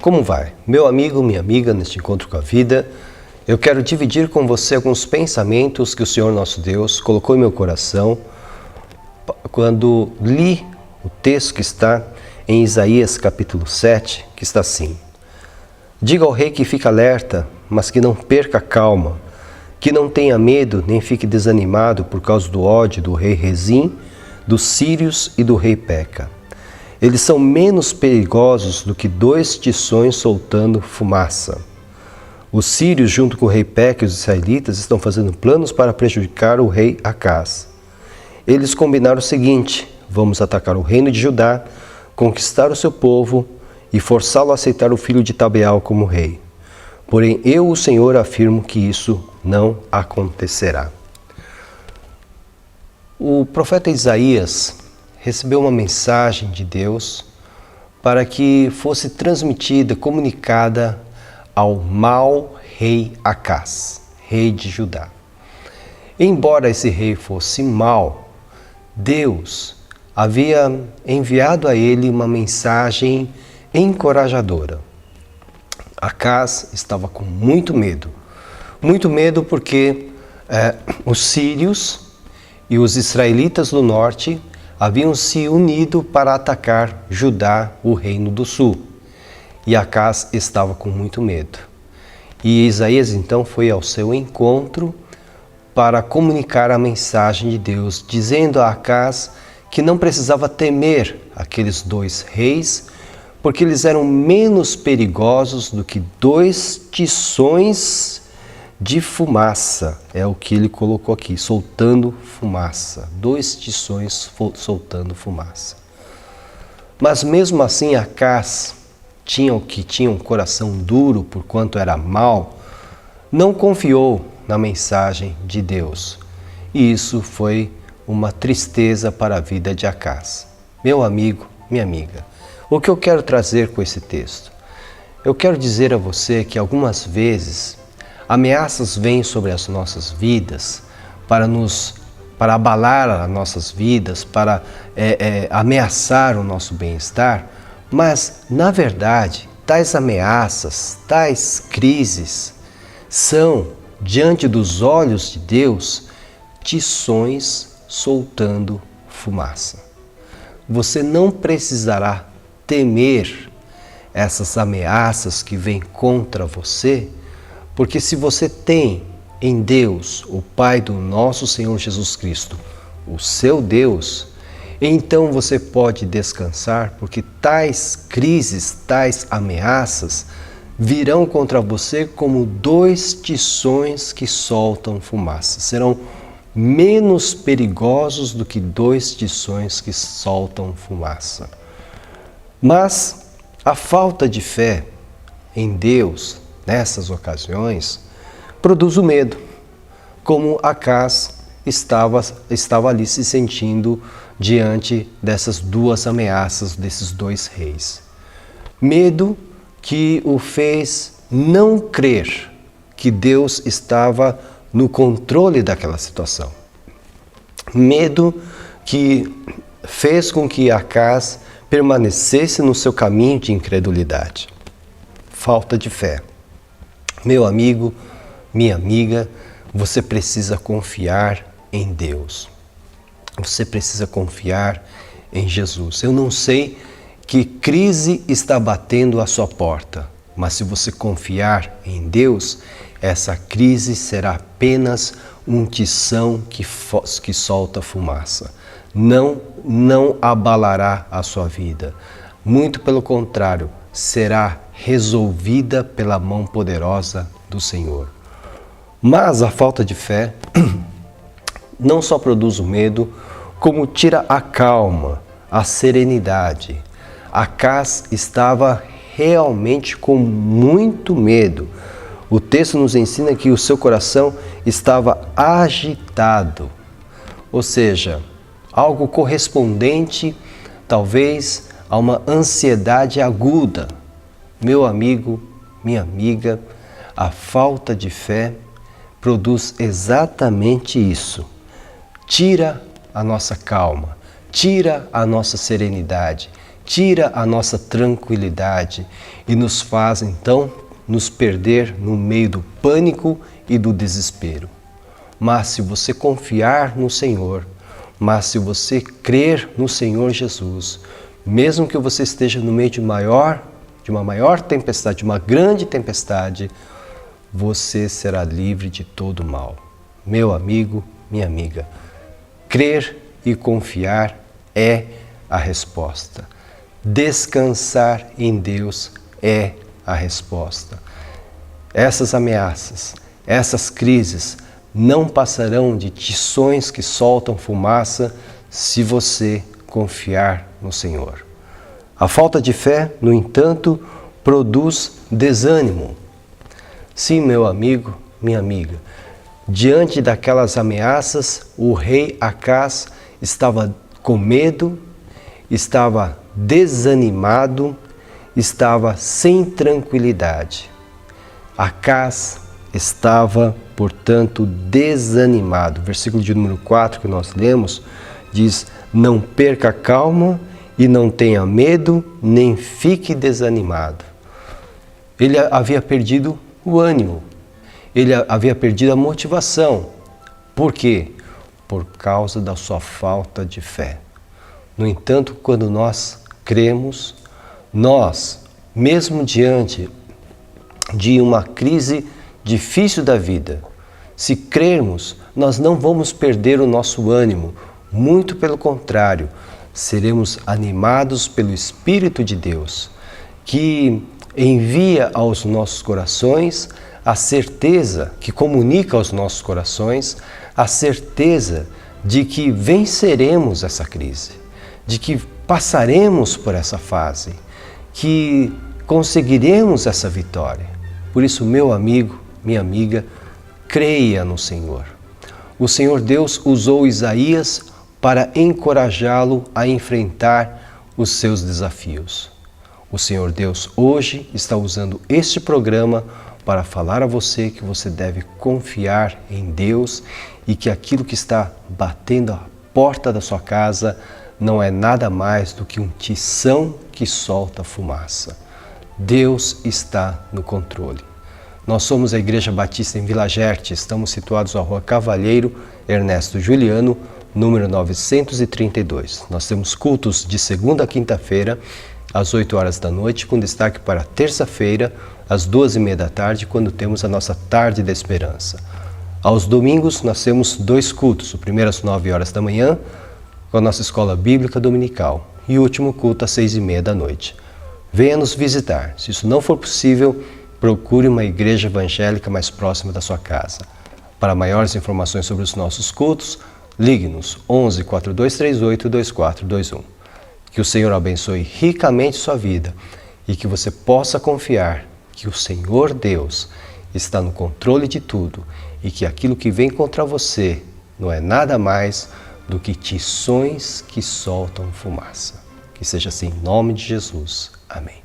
Como vai? Meu amigo, minha amiga, neste encontro com a vida, eu quero dividir com você alguns pensamentos que o Senhor nosso Deus colocou em meu coração quando li o texto que está em Isaías capítulo 7, que está assim: diga ao rei que fique alerta, mas que não perca a calma, que não tenha medo nem fique desanimado por causa do ódio do rei Rezim, dos sírios e do rei Peca. Eles são menos perigosos do que dois tições soltando fumaça. Os sírios, junto com o rei Peca e os israelitas, estão fazendo planos para prejudicar o rei Acaz. Eles combinaram o seguinte: vamos atacar o reino de Judá, conquistar o seu povo e forçá-lo a aceitar o filho de Tabeal como rei. Porém, eu, o Senhor, afirmo que isso não acontecerá. O profeta Isaías recebeu uma mensagem de Deus para que fosse transmitida, comunicada ao mau rei Acaz, rei de Judá. Embora esse rei fosse mau, Deus havia enviado a ele uma mensagem encorajadora. Acaz estava com muito medo porque os sírios e os israelitas do norte haviam se unido para atacar Judá, o reino do sul. E Acaz estava com muito medo. E Isaías então foi ao seu encontro para comunicar a mensagem de Deus, dizendo a Acaz que não precisava temer aqueles dois reis, porque eles eram menos perigosos do que dois tições de fumaça. É o que ele colocou aqui, soltando fumaça. Dois tições soltando fumaça. Mas mesmo assim Acaz, tinha um coração duro por quanto era mau, não confiou na mensagem de Deus. E isso foi uma tristeza para a vida de Acaz. Meu amigo, minha amiga, o que eu quero trazer com esse texto? Eu quero dizer a você que algumas vezes ameaças vêm sobre as nossas vidas para abalar as nossas vidas, para ameaçar o nosso bem-estar, mas, na verdade, tais ameaças, tais crises são, diante dos olhos de Deus, tições soltando fumaça. Você não precisará temer essas ameaças que vêm contra você, porque se você tem em Deus, o Pai do nosso Senhor Jesus Cristo, o seu Deus, então você pode descansar, porque tais crises, tais ameaças virão contra você como dois tições que soltam fumaça. Serão menos perigosos do que dois tições que soltam fumaça. Mas a falta de fé em Deus, nessas ocasiões, produz o medo, como Acaz estava ali se sentindo diante dessas duas ameaças, desses dois reis. Medo que o fez não crer que Deus estava no controle daquela situação. Medo que fez com que Acaz permanecesse no seu caminho de incredulidade. Falta de fé. Meu amigo, minha amiga, você precisa confiar em Deus. Você precisa confiar em Jesus. Eu não sei que crise está batendo à sua porta, mas se você confiar em Deus, essa crise será apenas um tição que solta fumaça. Não abalará a sua vida. Muito pelo contrário, será resolvida pela mão poderosa do Senhor. Mas a falta de fé não só produz o medo, como tira a calma, a serenidade. Acaz estava realmente com muito medo. O texto nos ensina que o seu coração estava agitado, ou seja, algo correspondente talvez a uma ansiedade aguda. Meu amigo, minha amiga, a falta de fé produz exatamente isso. Tira a nossa calma, tira a nossa serenidade, tira a nossa tranquilidade e nos faz então nos perder no meio do pânico e do desespero. Mas se você confiar no Senhor, mas se você crer no Senhor Jesus, mesmo que você esteja no meio de uma maior tempestade, de uma grande tempestade, você será livre de todo mal. Meu amigo, minha amiga, crer e confiar é a resposta. Descansar em Deus é a resposta. Essas ameaças, essas crises não passarão de tições que soltam fumaça se você confiar no Senhor. A falta de fé, no entanto, produz desânimo. Sim, meu amigo, minha amiga, diante daquelas ameaças, o rei Acaz estava com medo, estava desanimado, estava sem tranquilidade. Acaz estava, portanto, desanimado. Versículo de número 4 que nós lemos diz: não perca a calma e não tenha medo, nem fique desanimado. Ele havia perdido o ânimo, ele havia perdido a motivação. Por quê? Por causa da sua falta de fé. No entanto, quando nós cremos, nós, mesmo diante de uma crise difícil da vida, se crermos, nós não vamos perder o nosso ânimo, muito pelo contrário, seremos animados pelo Espírito de Deus, que envia aos nossos corações a certeza, que comunica aos nossos corações a certeza de que venceremos essa crise, de que passaremos por essa fase, que conseguiremos essa vitória. Por isso, meu amigo, minha amiga, creia no Senhor. O Senhor Deus usou Isaías para encorajá-lo a enfrentar os seus desafios. O Senhor Deus hoje está usando este programa para falar a você que você deve confiar em Deus e que aquilo que está batendo a porta da sua casa não é nada mais do que um tição que solta fumaça. Deus está no controle. Nós somos a Igreja Batista em Vila Gerte, estamos situados na Rua Cavalheiro Ernesto Juliano, número 932. Nós temos cultos de segunda a quinta-feira, às 8 horas da noite, com destaque para terça-feira, às 2h30 da tarde, quando temos a nossa Tarde da Esperança. Aos domingos, nós temos 2 cultos, o primeiro às 9 horas da manhã, com a nossa Escola Bíblica Dominical, e o último culto às 6h30 da noite. Venha nos visitar. Se isso não for possível, procure uma igreja evangélica mais próxima da sua casa. Para maiores informações sobre os nossos cultos, ligue-nos 11 4238 2421. Que o Senhor abençoe ricamente sua vida e que você possa confiar que o Senhor Deus está no controle de tudo e que aquilo que vem contra você não é nada mais do que tições que soltam fumaça. Que seja assim em nome de Jesus. Amém.